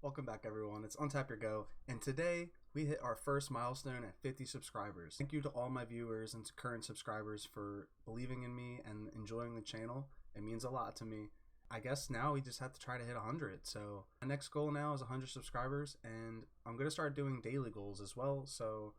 Welcome back everyone, it's Untap Your Go, and today we hit our first milestone at 50 subscribers. Thank you to all my viewers and current subscribers for believing in me and enjoying the channel. It means a lot to me. I guess now we just have to try to hit 100, so my next goal now is 100 subscribers, and I'm going to start doing daily goals as well, so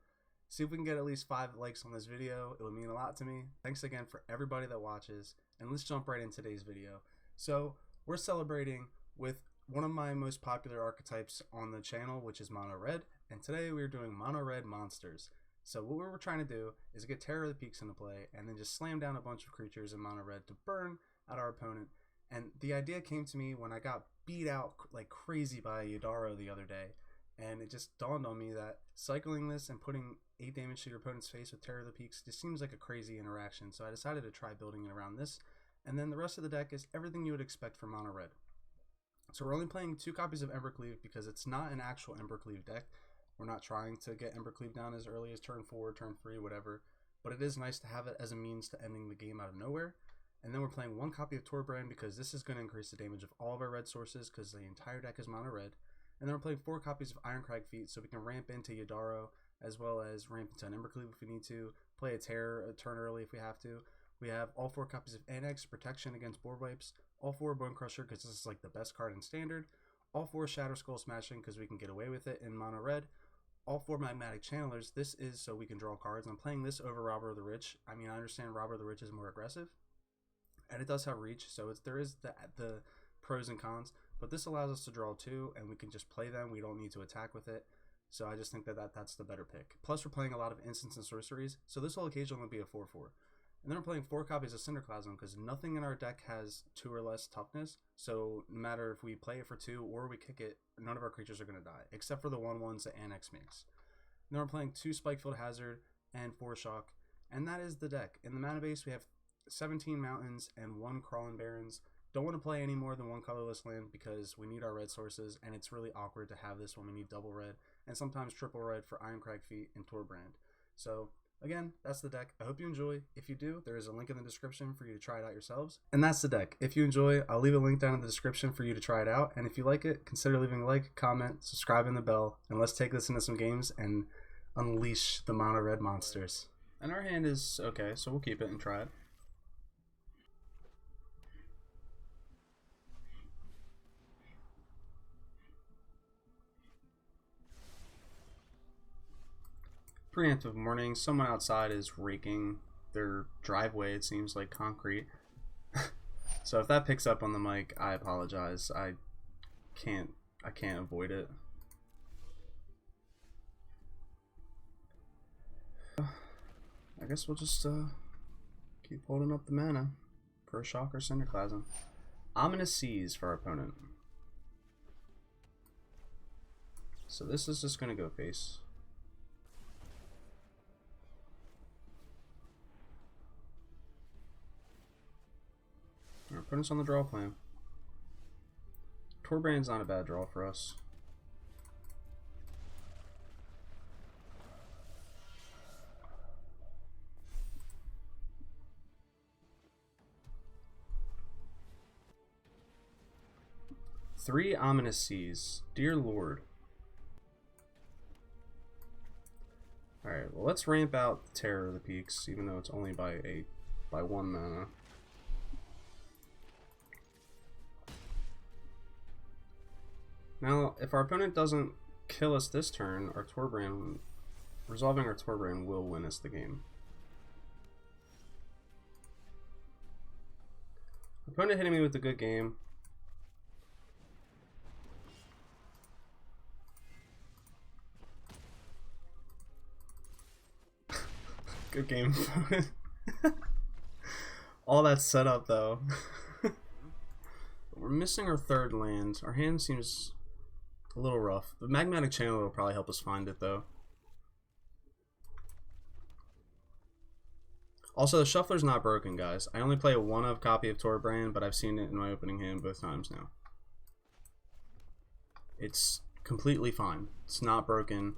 see if we can get at least 5 likes on this video. It would mean a lot to me. Thanks again for everybody that watches, and let's jump right into today's video. So we're celebrating with one of my most popular archetypes on the channel, which is mono red, and today we're doing mono red monsters. So what we were trying to do is get Terror of the Peaks into play and then just slam down a bunch of creatures in mono red to burn at our opponent. And the idea came to me when I got beat out like crazy by Yidaro the other day, and it just dawned on me that cycling this and putting 8 damage to your opponent's face with Terror of the Peaks just seems like a crazy interaction, so I decided to try building it around this. And then the rest of the deck is everything you would expect from mono red. So we're only playing 2 copies of Embercleave because it's not an actual Embercleave deck. We're not trying to get Embercleave down as early as turn 4, turn 3, whatever. But it is nice to have it as a means to ending the game out of nowhere. And then we're playing 1 copy of Torbran because this is going to increase the damage of all of our red sources because the entire deck is mono red. And then we're playing 4 copies of Irencrag feet so we can ramp into Yidaro as well as ramp into an Embercleave if we need to. Play a Terror a turn early if we have to. We have all 4 copies of Anax, protection against board wipes, all 4 Bonecrusher because this is like the best card in Standard, all 4 Shatterskull Smashing because we can get away with it in mono red, all 4 Magmatic Channelers. This is so we can draw cards. I'm playing this over Robber of the Rich. I mean, I understand Robber of the Rich is more aggressive, and it does have reach, so there is the pros and cons, but this allows us to draw 2, and we can just play them. We don't need to attack with it, so I just think that's the better pick. Plus, we're playing a lot of instants and sorceries, so this will occasionally be a 4-4. And then we're playing 4 copies of Cinderclasm because nothing in our deck has 2 or less toughness. So no matter if we play it for 2 or we kick it, none of our creatures are going to die, except for the 1/1s that Anax makes. And then we're playing 2 Spikefield Hazard and 4 Shock, and that is the deck. In the mana base, we have 17 mountains and 1 Crawling Barrens. Don't want to play any more than 1 colorless land because we need our red sources, and it's really awkward to have this when we need double red and sometimes triple red for Irencrag feet and Torbran. So again, that's the deck. I hope you enjoy. If you do, there is a link in the description for you to try it out yourselves. And that's the deck. If you enjoy, I'll leave a link down in the description for you to try it out. And if you like it, consider leaving a like, comment, subscribing the bell, and let's take this into some games and unleash the mono red monsters. And our hand is okay, so we'll keep it and try it. Preemptive morning. Someone outside is raking their driveway. It seems like concrete. So if that picks up on the mic, I apologize. I can't avoid it. I guess we'll just keep holding up the mana for a Shock or Cinderclasm. Ominous Seas for our opponent. So this is just gonna go face. Our opponent's on the draw plan. Torbran's not a bad draw for us. Three Ominous Seas. Dear Lord. Alright, well let's ramp out the Terror of the Peaks, even though it's only by 1 mana. Now, if our opponent doesn't kill us this turn, our Torbran, resolving our Torbran will win us the game. Opponent hitting me with a good game. Good game, opponent. All that setup though. We're missing our 3rd land. Our hand seems a little rough. The Magmatic Channeler will probably help us find it though. Also, the Shuffler's not broken, guys. I only play a 1-of copy of Torbran, but I've seen it in my opening hand both times now. It's completely fine. It's not broken.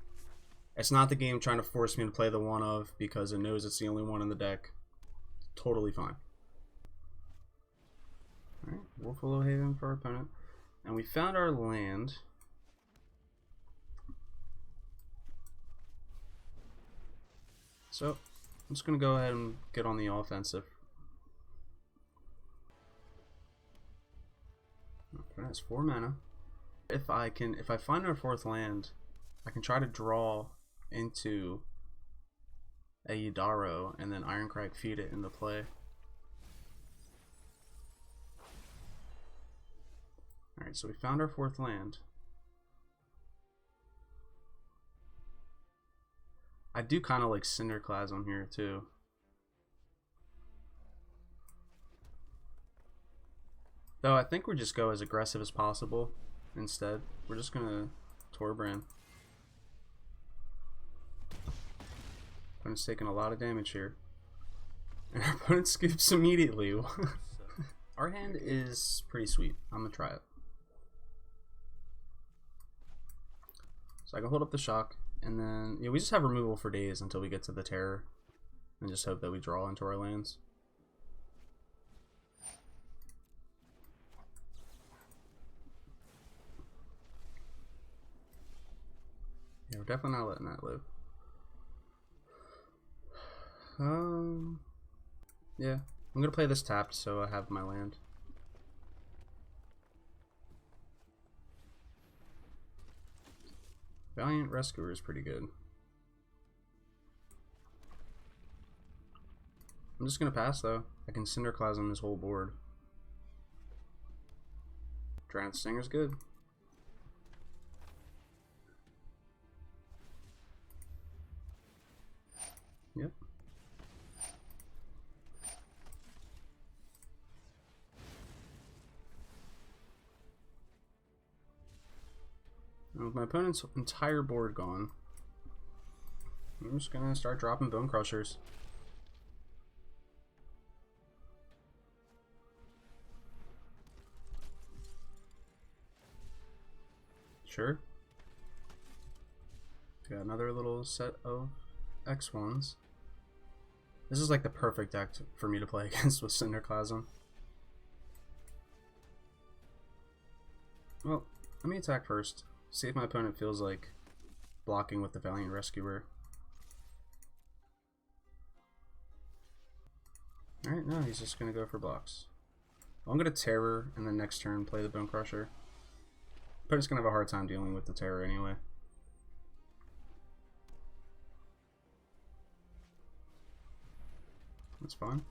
It's not the game trying to force me to play the 1-of because it knows it's the only one in the deck. Totally fine. Alright, Wolf Willow Haven for our opponent. And we found our land. So I'm just gonna go ahead and get on the offensive. Okay, that's 4 mana. If I find our 4th land, I can try to draw into a Yidaro and then Irencrag feed it into play. Alright, so we found our 4th land. I do kind of like Cinderclasm here too. Though I think we just go as aggressive as possible instead. We're just gonna Torbran. Opponent's taking a lot of damage here. And our opponent skips immediately. Our hand is pretty sweet. I'm gonna try it. So I can hold up the shock, and then we just have removal for days until we get to the terror, and just hope that we draw into our lands. Yeah, we're definitely not letting that live. Yeah, I'm gonna play this tapped so I have my land. Valiant Rescuer is pretty good. I'm just gonna pass though. I can Cinderclasm his whole board. Drowned Stinger's good. Yep. With my opponent's entire board gone, I'm just gonna start dropping Bonecrushers. Sure. Got another little set of X1s. This is like the perfect deck for me to play against with Cinderclasm. Well, let me attack first. See if my opponent feels like blocking with the Valiant Rescuer. Alright, no, he's just going to go for blocks. I'm going to Terror and then next turn play the Bonecrusher. Opponent's going to have a hard time dealing with the Terror anyway. That's fine.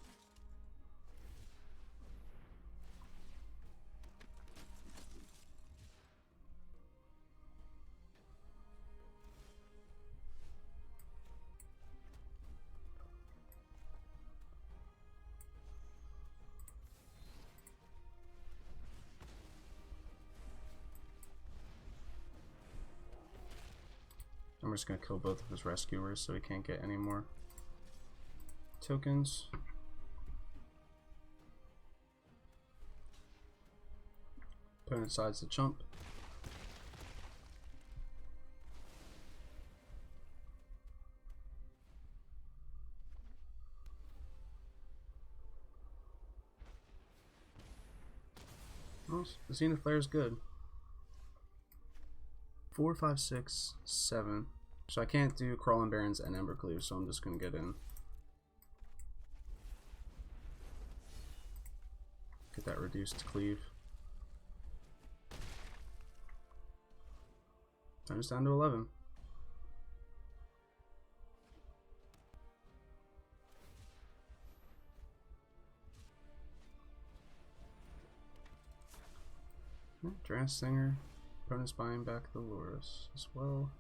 I'm just going to kill both of his rescuers so he can't get any more tokens. Opponent decides to chump. Well, the Zenith Flare is good. 4, 5, 6, 7. So I can't do Crawling Barrens and Embercleave, so I'm just gonna get in. Get that reduced cleave. I'm just down to 11. Drowned Stinger. Opponent's buying back the Loris as well.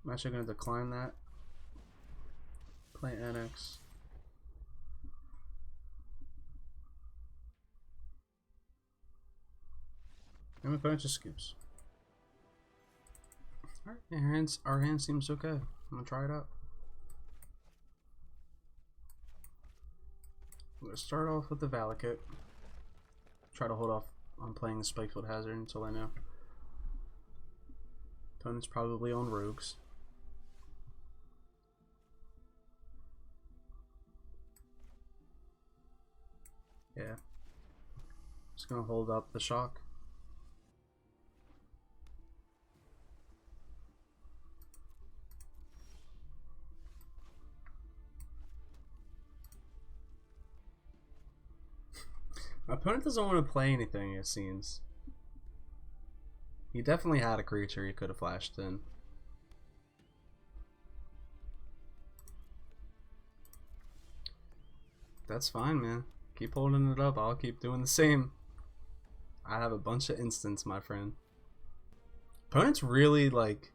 I'm actually going to decline that. Play Anax. And my opponent just scoops. Alright, our hand seems okay. I'm gonna try it out. I'm gonna start off with the Valakut. Try to hold off on playing the Spikefield Hazard until I know. Opponent's probably on rogues. Yeah, Just gonna hold up the shock. My opponent doesn't want to play anything, it seems. He definitely had a creature he could have flashed in. That's fine, man. Keep holding it up. I'll keep doing the same. I have a bunch of instants, my friend. Opponent's really, like...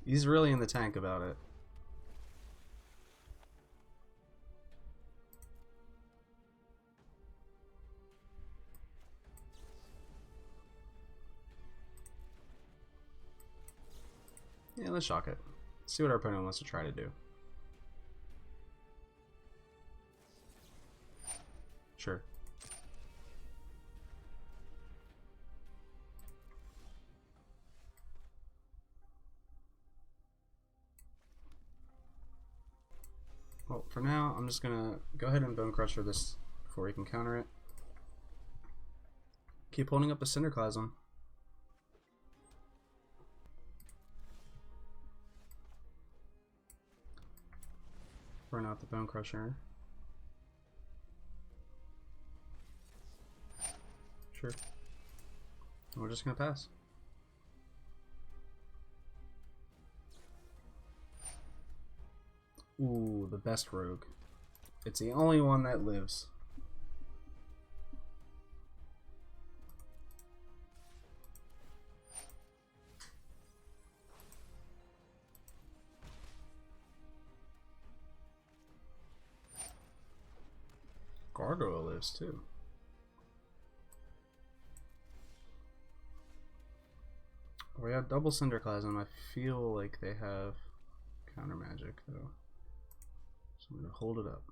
He's really in the tank about it. Yeah, let's shock it. See what our opponent wants to try to do. Sure. Well, for now, I'm just gonna go ahead and Bonecrusher this before he can counter it. Keep holding up the Cinderclasm. Burn out the Bonecrusher. Sure. And we're just gonna pass. Ooh, the best rogue. It's the only one that lives. Gargoyle lives too. We have double Cinderclasm. I feel like they have counter magic though. So I'm gonna hold it up.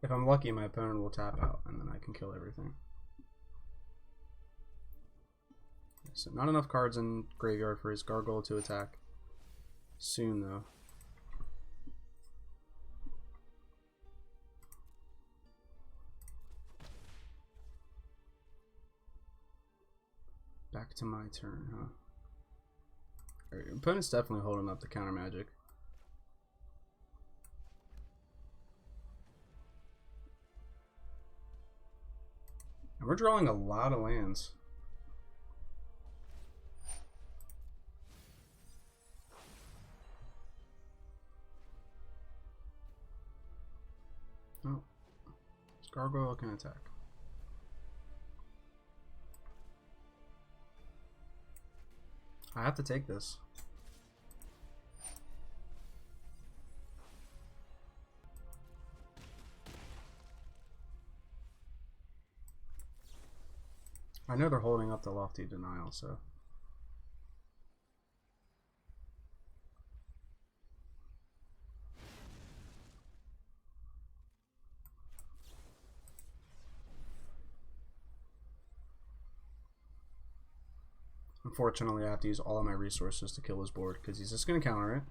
If I'm lucky, my opponent will tap out and then I can kill everything. So not enough cards in graveyard for his gargoyle to attack. Soon though. Back to my turn, huh? Alright, your opponent's definitely holding up the counter magic. And we're drawing a lot of lands. Oh, this gargoyle can attack. I have to take this. I know they're holding up the Lofty Denial, so. Unfortunately, I have to use all of my resources to kill his board because he's just going to counter it.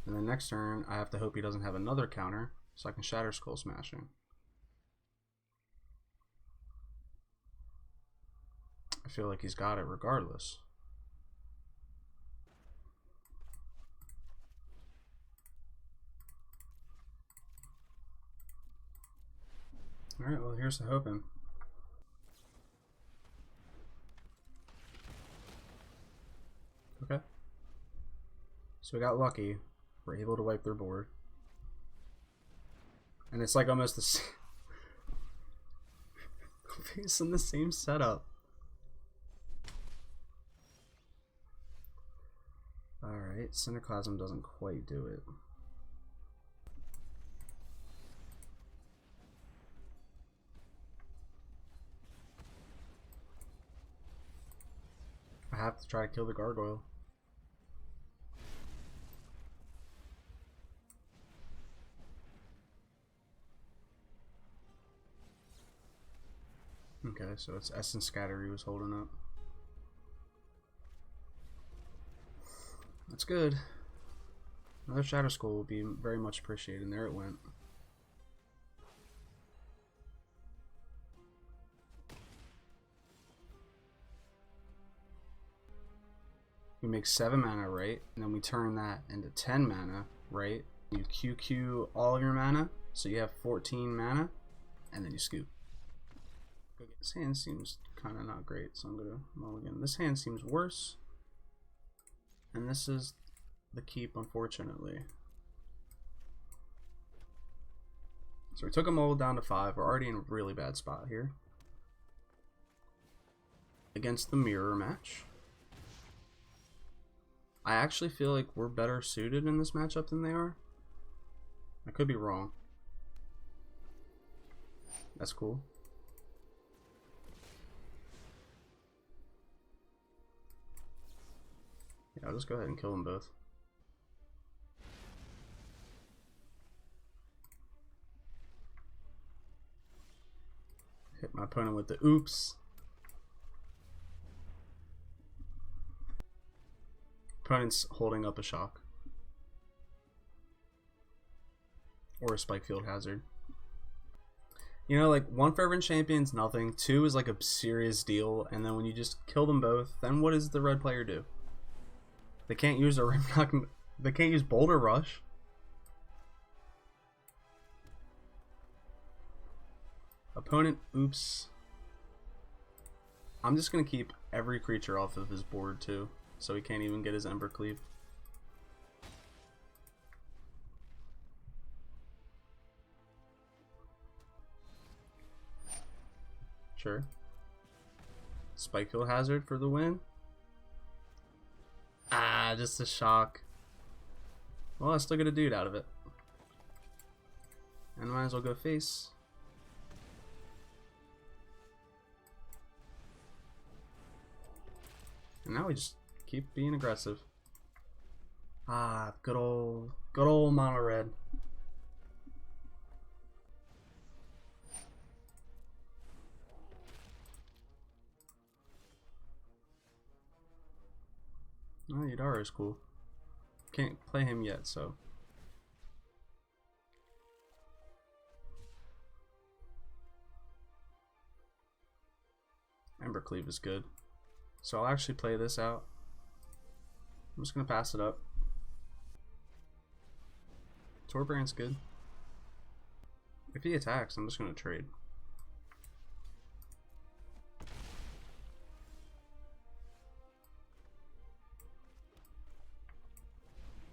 And then next turn, I have to hope he doesn't have another counter so I can Shatterskull Smashing. I feel like he's got it regardless. Alright, well, here's the hoping. Okay. So we got lucky. We're able to wipe their board. And it's like almost the same. Facing the same setup. Alright, Cinderclasm doesn't quite do it. I have to try to kill the gargoyle. Okay, so it's Essence Scatter he was holding up. That's good. Another Shatterskull will be very much appreciated, and there it went. We make 7 mana, right? And then we turn that into 10 mana, right? You QQ all of your mana, so you have 14 mana, and then you scoop. This hand seems kind of not great, so I'm going to mulligan. This hand seems worse, and this is the keep, unfortunately. So we took them all down to 5. We're already in a really bad spot here against the mirror match. I actually feel like we're better suited in this matchup than they are. I could be wrong. That's cool. Yeah, I'll just go ahead and kill them both. Hit my opponent with the oops. Opponent's holding up a shock. Or a Spikefield Hazard. You know, like, 1 Fervent Champion's nothing, 2 is like a serious deal, and then when you just kill them both, then what does the red player do? They can't use a Rimknock, they can't use Boulder Rush. Opponent, oops. I'm just gonna keep every creature off of his board too, so he can't even get his Embercleave. Sure. Spikefield Hazard for the win. Ah, just a shock. Well, I still get a dude out of it. And might as well go face. And now we just keep being aggressive. Ah, good old mono red. Oh, Yidaro is cool. Can't play him yet, so. Embercleave is good. So I'll actually play this out. I'm just gonna pass it up. Torbran's good. If he attacks, I'm just gonna trade.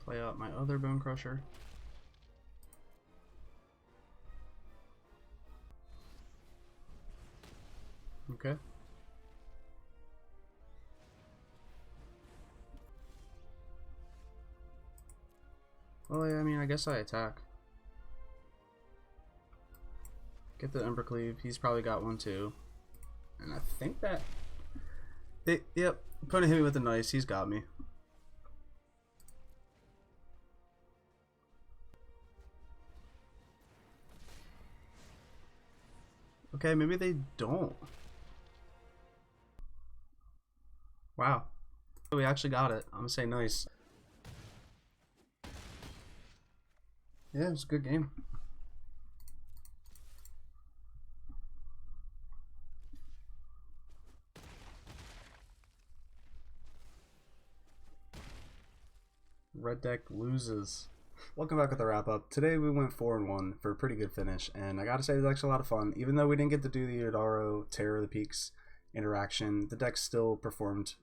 Play out my other Bonecrusher. Okay. Well, yeah, I mean, I guess I attack. Get the Embercleave. He's probably got one too. And I think that... Yep, opponent hit me with a nice. He's got me. Okay, maybe they don't. Wow. We actually got it. I'm gonna say nice. Yeah, it was a good game. Red deck loses. Welcome back with the wrap up. Today we went 4-1 for a pretty good finish, and I gotta say it was actually a lot of fun. Even though we didn't get to do the Yidaro Terror of the Peaks interaction, the deck still performed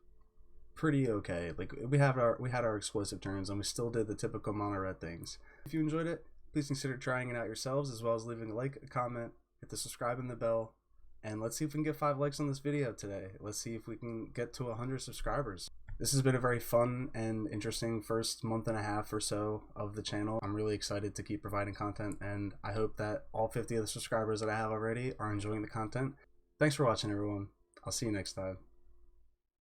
pretty okay. Like we had our explosive turns, and we still did the typical mono red things. If you enjoyed it, please consider trying it out yourselves, as well as leaving a like, a comment, hit the subscribe and the bell, and let's see if we can get 5 likes on this video today. Let's see if we can get to 100 subscribers. This has been a very fun and interesting first month and a half or so of the channel. I'm really excited to keep providing content, and I hope that all 50 of the subscribers that I have already are enjoying the content. Thanks for watching, everyone. I'll see you next time.